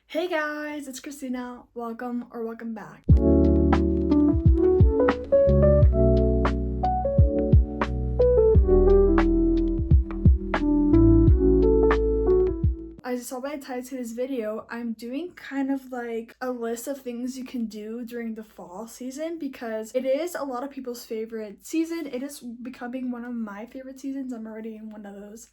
Hey guys, it's Christina. Welcome back. As you saw by the title to this video, I'm doing kind of like a list of things you can do during the fall season because it is a lot of people's favorite season. It is becoming one of my favorite seasons. I'm already in one of those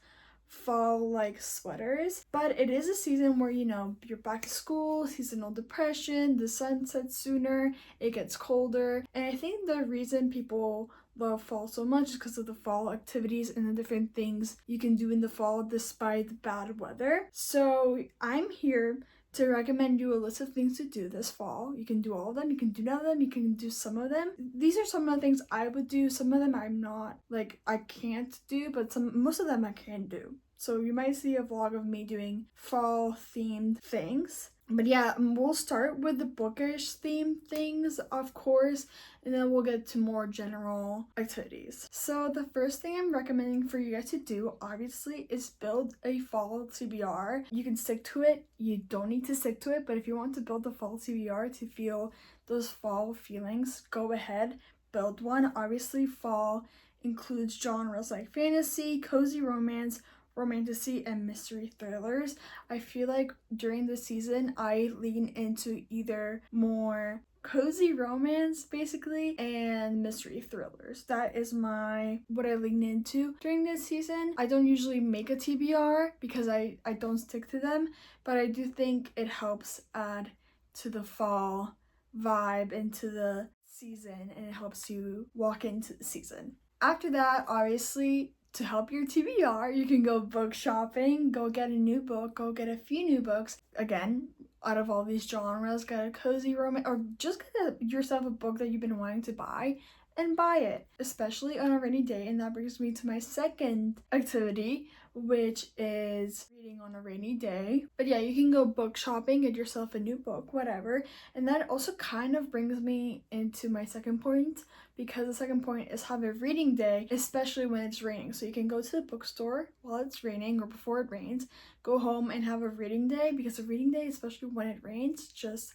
fall like sweaters, but it is a season where you're back to school, seasonal depression, the sun sets sooner, it gets colder, and I think the reason people love fall so much is because of the fall activities and the different things you can do in the fall despite bad weather. So I'm here to recommend you a list of things to do this fall. You can do all of them, you can do none of them, you can do some of them. These are some of the things I would do. Some of them I'm not, like, I can't do, but most of them I can do. So you might see a vlog of me doing fall themed things. But yeah, we'll start with the bookish themed things, of course, and then we'll get to more general activities. So the first thing I'm recommending for you guys to do, obviously, is build a fall TBR. You can stick to it, you don't need to stick to it, but if you want to build a fall TBR to feel those fall feelings, go ahead, build one. Obviously, fall includes genres like fantasy, cozy romance, romantasy, and mystery thrillers. I feel like during the season I lean into either more cozy romance basically and mystery thrillers. That is what I lean into during this season. I don't usually make a TBR because I don't stick to them, but I do think it helps add to the fall vibe into the season, and it helps you walk into the season. After that, obviously, to help your TBR, you can go book shopping, go get a new book, go get a few new books. Again, out of all these genres, get a cozy romance, or just get yourself a book that you've been wanting to buy and buy it, especially on a rainy day. And that brings me to my second activity, which is reading on a rainy day. But yeah, you can go book shopping, get yourself a new book, whatever. And that also kind of brings me into my second point, because the second point is have a reading day, especially when it's raining. So you can go to the bookstore while it's raining or before it rains, go home and have a reading day, because a reading day, especially when it rains, just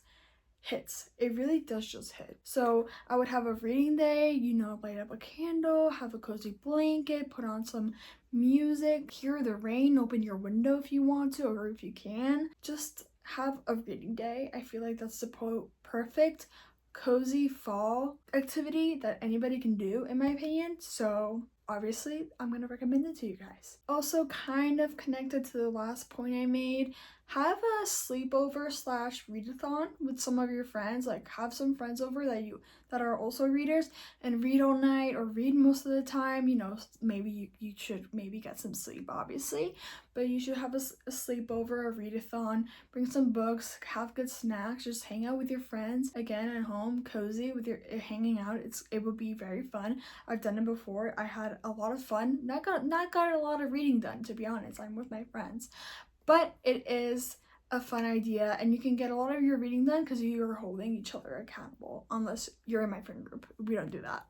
hits. It really does just hit. So I would have a reading day, light up a candle, have a cozy blanket, put on some music, hear the rain, open your window if you want to, or if you can. Just have a reading day. I feel like that's the perfect cozy fall activity that anybody can do, in my opinion. So obviously I'm going to recommend it to you guys. Also, kind of connected to the last point I made, have a sleepover / readathon with some of your friends. Like, have some friends over that are also readers and read all night or read most of the time. Maybe you should get some sleep, obviously, but you should have a sleepover, a readathon, bring some books, have good snacks, just hang out with your friends, again, at home, cozy with your hanging out. It would be very fun. I've done it before. I had a lot of fun. Not got a lot of reading done, to be honest. I'm with my friends, but it is a fun idea, and you can get a lot of your reading done because you're holding each other accountable, unless you're in my friend group. We don't do that.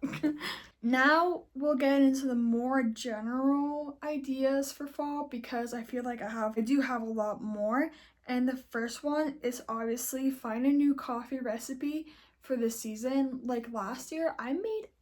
Now we'll get into the more general ideas for fall, because I feel like I do have a lot more. And the first one is obviously find a new coffee recipe for this season. Like last year, I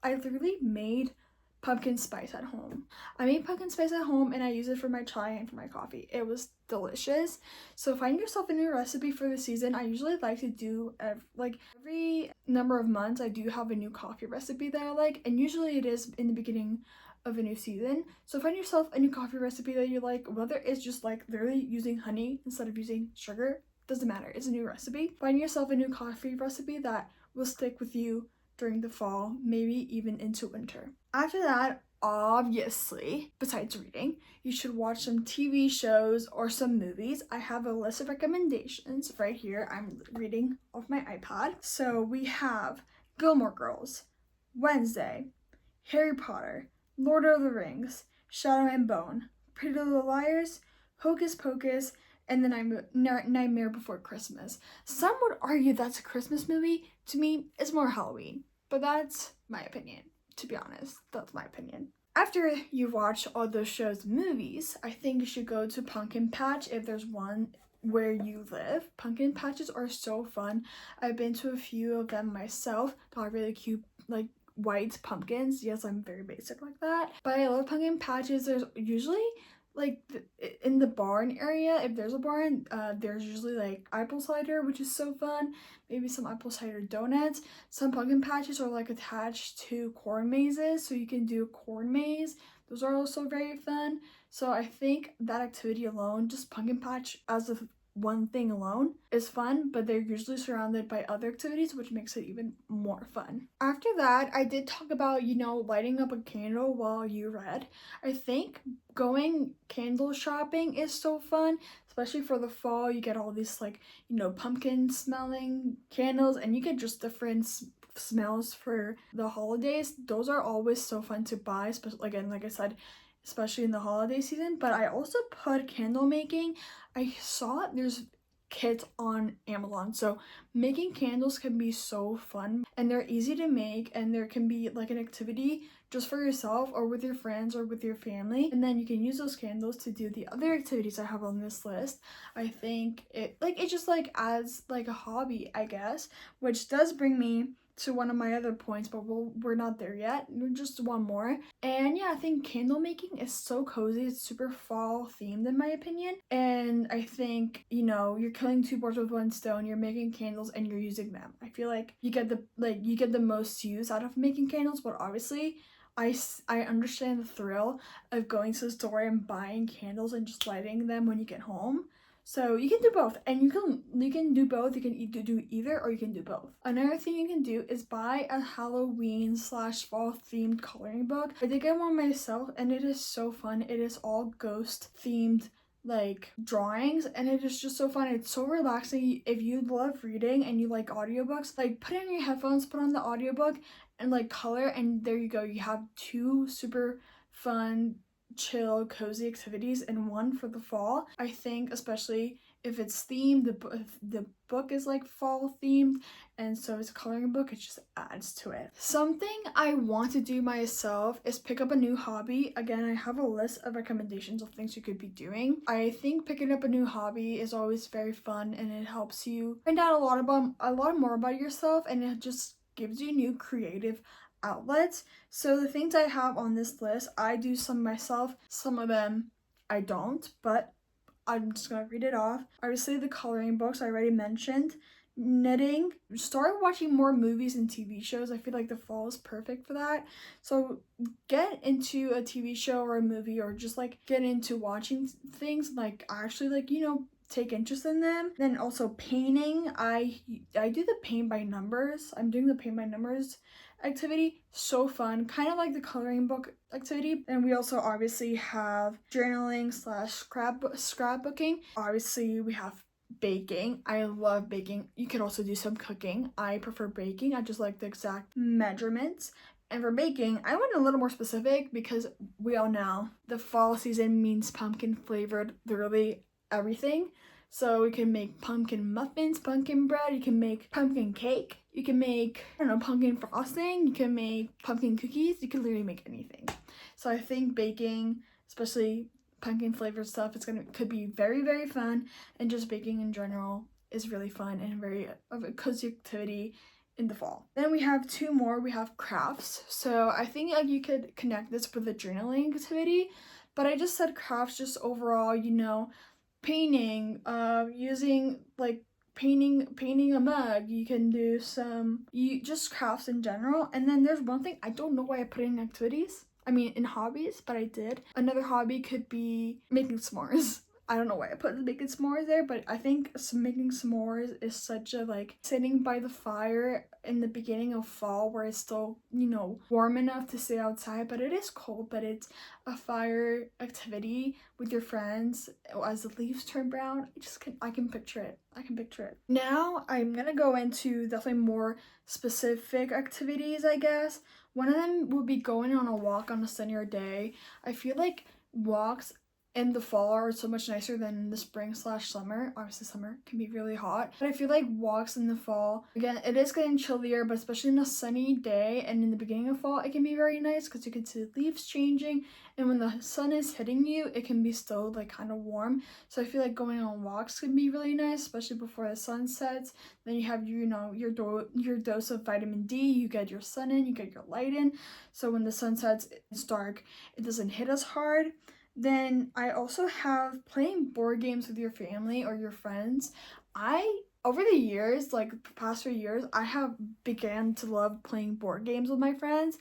literally made pumpkin spice at home. I made pumpkin spice at home and I use it for my chai and for my coffee. It was delicious. So find yourself a new recipe for the season. I usually like to do every number of months I do have a new coffee recipe that I like, and usually it is in the beginning of a new season. So find yourself a new coffee recipe that you like, whether it's just like literally using honey instead of using sugar, doesn't matter, it's a new recipe. Find yourself a new coffee recipe that will stick with you during the fall, maybe even into winter. After that, obviously, besides reading, you should watch some TV shows or some movies. I have a list of recommendations right here. I'm reading off my iPad. So we have Gilmore Girls, Wednesday, Harry Potter, Lord of the Rings, Shadow and Bone, Pretty Little Liars, Hocus Pocus, and The Nightmare Before Christmas. Some would argue that's a Christmas movie. To me, it's more Halloween, but that's my opinion. To be honest, that's my opinion. After you watch all those shows and movies, I think you should go to Pumpkin Patch if there's one where you live. Pumpkin patches are so fun. I've been to a few of them myself. Got really cute like white pumpkins. Yes, I'm very basic like that, but I love pumpkin patches. There's usually like in the barn area, if there's a barn, there's usually like apple cider, which is so fun. Maybe some apple cider donuts. Some pumpkin patches are like attached to corn mazes, so you can do corn maze. Those are also very fun. So I think that activity alone, just pumpkin patch as a one thing alone, is fun, but they're usually surrounded by other activities, which makes it even more fun. After that, I did talk about, lighting up a candle while you read. I think going candle shopping is so fun, especially for the fall. You get all these pumpkin smelling candles, and you get just different smells for the holidays. Those are always so fun to buy, especially, again, like I said, especially in the holiday season. But I also put candle making. I saw there's kits on Amazon, so making candles can be so fun, and they're easy to make, and there can be like an activity just for yourself or with your friends or with your family, and then you can use those candles to do the other activities I have on this list. I think it just adds like a hobby, I guess, which does bring me to one of my other points, but we're not there yet. Just one more. And yeah, I think candle making is so cozy. It's super fall themed in my opinion. And I think, you're killing two birds with one stone. You're making candles and you're using them. I feel like you get the most use out of making candles, but obviously I understand the thrill of going to the store and buying candles and just lighting them when you get home. So you can do both, and you can do both. You can do either, or you can do both. Another thing you can do is buy a Halloween/fall themed coloring book. I did get one myself, and it is so fun. It is all ghost themed drawings, and it is just so fun. It's so relaxing. If you love reading and you like audiobooks, put in your headphones, put on the audiobook, and color, and there you go. You have two super fun, chill, cozy activities in one for the fall. I think especially if it's themed, if the book is fall themed, and so it's a coloring book, it just adds to it. Something I want to do myself is pick up a new hobby. Again, I have a list of recommendations of things you could be doing. I think picking up a new hobby is always very fun, and it helps you find out a lot more about yourself, and it just gives you new creative outlets. So the things I have on this list, I do some myself, some of them I don't, but I'm just gonna read it off. Obviously the coloring books I already mentioned. Knitting. Start watching more movies and TV shows. I feel like the fall is perfect for that. So get into a TV show or a movie, or just get into watching things, actually take interest in them. Then also painting. I do the paint by numbers. I'm doing the paint by numbers activity. So fun, kind of like the coloring book activity. And we also obviously have journaling / scrapbooking. Obviously we have baking. I love baking. You could also do some cooking. I prefer baking. I just like the exact measurements. And for baking, I went a little more specific because we all know the fall season means pumpkin flavored literally everything. So you can make pumpkin muffins, pumpkin bread, you can make pumpkin cake, you can make, pumpkin frosting, you can make pumpkin cookies, you can literally make anything. So I think baking, especially pumpkin flavored stuff, could be very, very fun, and just baking in general is really fun and very of a cozy activity in the fall. Then we have two more. We have crafts. So I think you could connect this with the journaling activity, but I just said crafts just overall, painting, using painting a mug. You can do just crafts in general. And then there's one thing, I don't know why I put in activities, in hobbies, but I did. Another hobby could be making s'mores. I don't know why I put making s'mores there, but I think making s'mores is such a sitting by the fire in the beginning of fall where it's still, warm enough to stay outside, but it is cold, but it's a fire activity with your friends as the leaves turn brown. I can picture it. Now I'm gonna go into definitely more specific activities, I guess. One of them would be going on a walk on a sunnier day. I feel like walks in the fall are so much nicer than in the spring/summer. Obviously summer can be really hot, but I feel like walks in the fall, again, it is getting chillier, but especially in a sunny day and in the beginning of fall, it can be very nice because you can see the leaves changing, and when the sun is hitting you, it can be still like kind of warm. So I feel like going on walks can be really nice, especially before the sun sets. Then you have your dose of vitamin D, you get your sun in, you get your light in, so when the sun sets, it's dark, it doesn't hit us hard. Then I also have playing board games with your family or your friends. Over the years, like the past few years, I have began to love playing board games with my friends,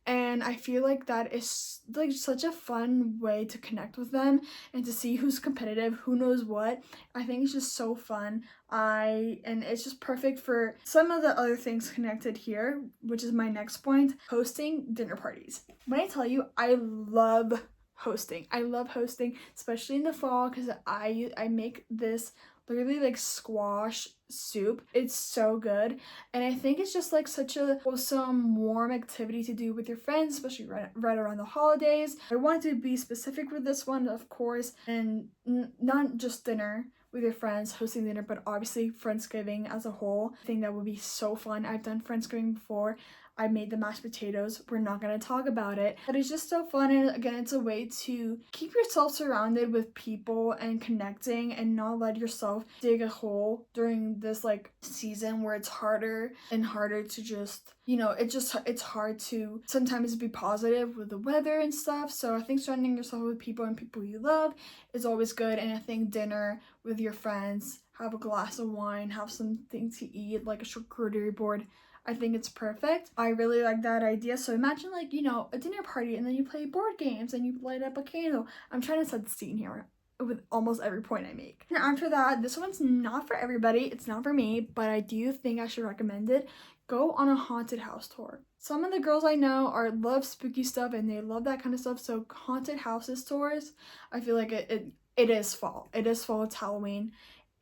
and I feel like that is like such a fun way to connect with them and to see who's competitive, who knows what. I think it's just so fun. And it's just perfect for some of the other things connected here, which is my next point, hosting dinner parties. When I tell you, I love hosting. I love hosting, especially in the fall, because I make this literally like squash soup. It's so good, and I think it's just like such a wholesome, warm activity to do with your friends, especially right around the holidays. I want to be specific with this one, of course, and not just dinner with your friends, hosting dinner, but obviously Friendsgiving as a whole. I think that would be so fun. I've done Friendsgiving before. I made the mashed potatoes. We're not going to talk about it, but it's just so fun. And again, it's a way to keep yourself surrounded with people and connecting, and not let yourself dig a hole during this like season where it's harder and harder to just, it's hard to sometimes be positive with the weather and stuff. So I think surrounding yourself with people and people you love is always good. And I think dinner with your friends, have a glass of wine, have something to eat, like a charcuterie board, I think it's perfect. I really like that idea. So imagine like, a dinner party, and then you play board games and you light up a candle. I'm trying to set the scene here with almost every point I make. And after that, this one's not for everybody. It's not for me, but I do think I should recommend it. Go on a haunted house tour. Some of the girls I know love spooky stuff, and they love that kind of stuff. So haunted houses tours, I feel like it is fall. It is fall. It's Halloween.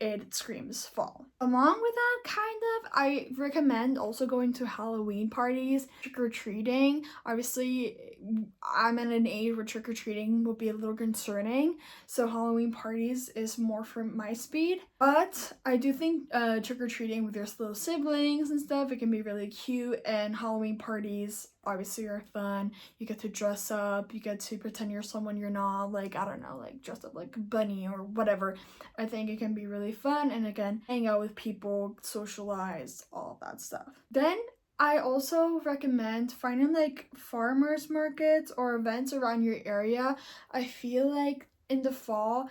It screams fall. Along with that, I recommend also going to Halloween parties, trick-or-treating. Obviously, I'm at an age where trick-or-treating will be a little concerning, so Halloween parties is more for my speed. But I do think trick-or-treating with your little siblings and stuff, it can be really cute, and Halloween parties obviously are fun. You get to dress up, you get to pretend you're someone you're not, like, I don't know, like dress up like a bunny or whatever. I think it can be really fun, and again, hang out with people, socialize, all that stuff. Then I also recommend finding like farmers markets or events around your area. I feel like in the fall,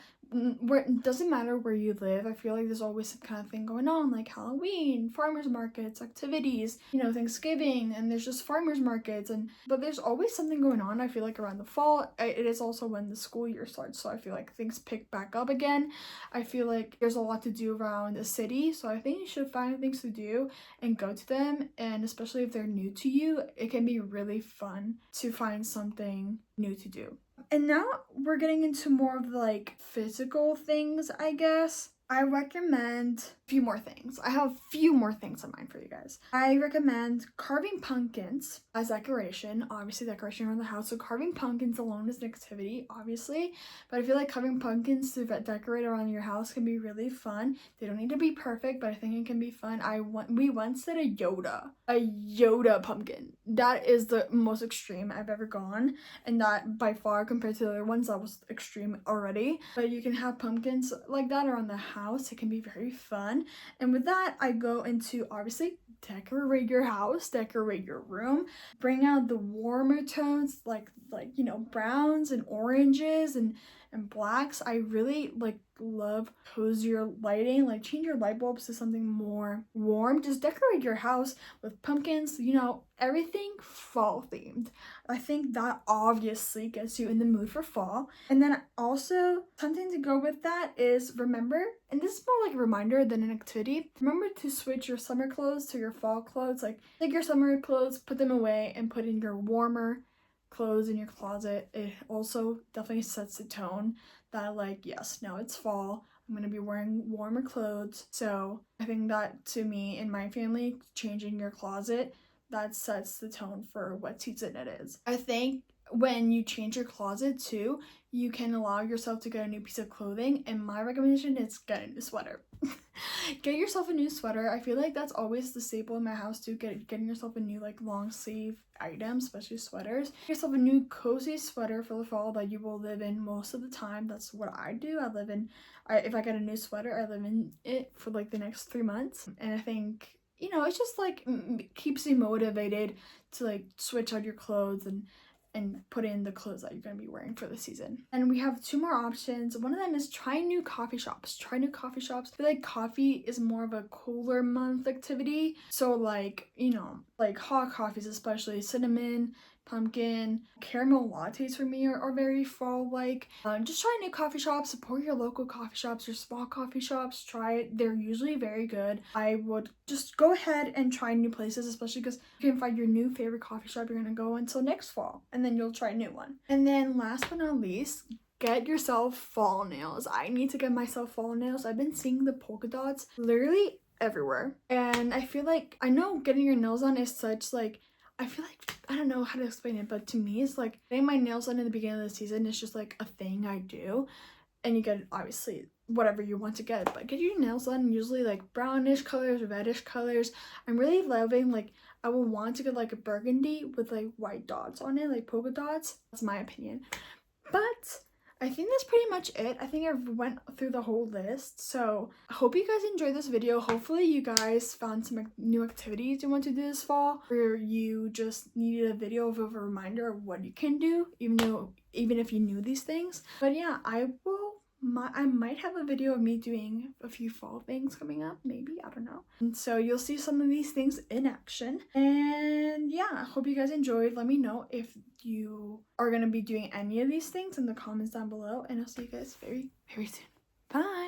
where it doesn't matter where you live, I feel like there's always some kind of thing going on, like Halloween, farmers markets, activities, Thanksgiving, and there's just farmers markets, but there's always something going on. I feel like around the fall, it is also when the school year starts, so I feel like things pick back up again. I feel like there's a lot to do around the city, so I think you should find things to do and go to them, and especially if they're new to you, it can be really fun to find something new to do. And now we're getting into more of the like physical things, I guess. I recommend a few more things. I have a few more things in mind for you guys. I recommend carving pumpkins as decoration. Obviously, decoration around the house. So carving pumpkins alone is an activity, obviously. But I feel like carving pumpkins to decorate around your house can be really fun. They don't need to be perfect, but I think it can be fun. We once did a Yoda pumpkin. That is the most extreme I've ever gone. And that by far compared to the other ones, that was extreme already. But you can have pumpkins like that around the house. It can be very fun. And with that, I go into obviously decorate your house, decorate your room, bring out the warmer tones like browns and oranges and blacks. I really love cozier lighting, like change your light bulbs to something more warm. Just decorate your house with pumpkins, everything fall themed. I think that obviously gets you in the mood for fall. And then also something to go with that is remember, and this is more like a reminder than an activity, remember to switch your summer clothes to your fall clothes. Like take your summer clothes, put them away, and put in your warmer clothes in your closet. It also definitely sets the tone that yes, now it's fall, I'm gonna be wearing warmer clothes. So I think that to me and my family, changing your closet, that sets the tone for what season it is. I think when you change your closet too, you can allow yourself to get a new piece of clothing, and my recommendation is get a new sweater. Get yourself a new sweater. I feel like that's always the staple in my house too, getting yourself a new like long sleeve item, especially sweaters. Get yourself a new cozy sweater for the fall that you will live in most of the time. That's what I do. If I get a new sweater, I live in it for like the next 3 months. And I think, you know, it's just like keeps you motivated to like switch out your clothes and put in the clothes that you're going to be wearing for the season. And we have 2 more options. One of them is try new coffee shops. Try new coffee shops. I feel like coffee is more of a cooler month activity. So like, you know, like hot coffees, especially cinnamon, pumpkin, caramel lattes for me are very fall-like. Just try new coffee shops. Support your local coffee shops, your small coffee shops. Try it. They're usually very good. I would just go ahead and try new places, especially because you can find your new favorite coffee shop you're gonna go until next fall, and then you'll try a new one. And then last but not least, get yourself fall nails. I need to get myself fall nails. I've been seeing the polka dots literally everywhere, and I feel like, I know getting your nails on is such like, I feel like, I don't know how to explain it, but to me it's like getting my nails done in the beginning of the season is just like a thing I do. And you get obviously whatever you want to get, but get your nails done usually like brownish colors, reddish colors. I'm really loving, like, I would want to get like a burgundy with like white dots on it, like polka dots. That's my opinion. But I think that's pretty much it. I think I went through the whole list. So I hope you guys enjoyed this video. Hopefully you guys found some new activities you want to do this fall, or you just needed a video of a reminder of what you can do, even if you knew these things. But yeah, I might have a video of me doing a few fall things coming up, maybe, I don't know. And so you'll see some of these things in action. And yeah, I hope you guys enjoyed. Let me know if you are going to be doing any of these things in the comments down below, and I'll see you guys very, very soon. Bye!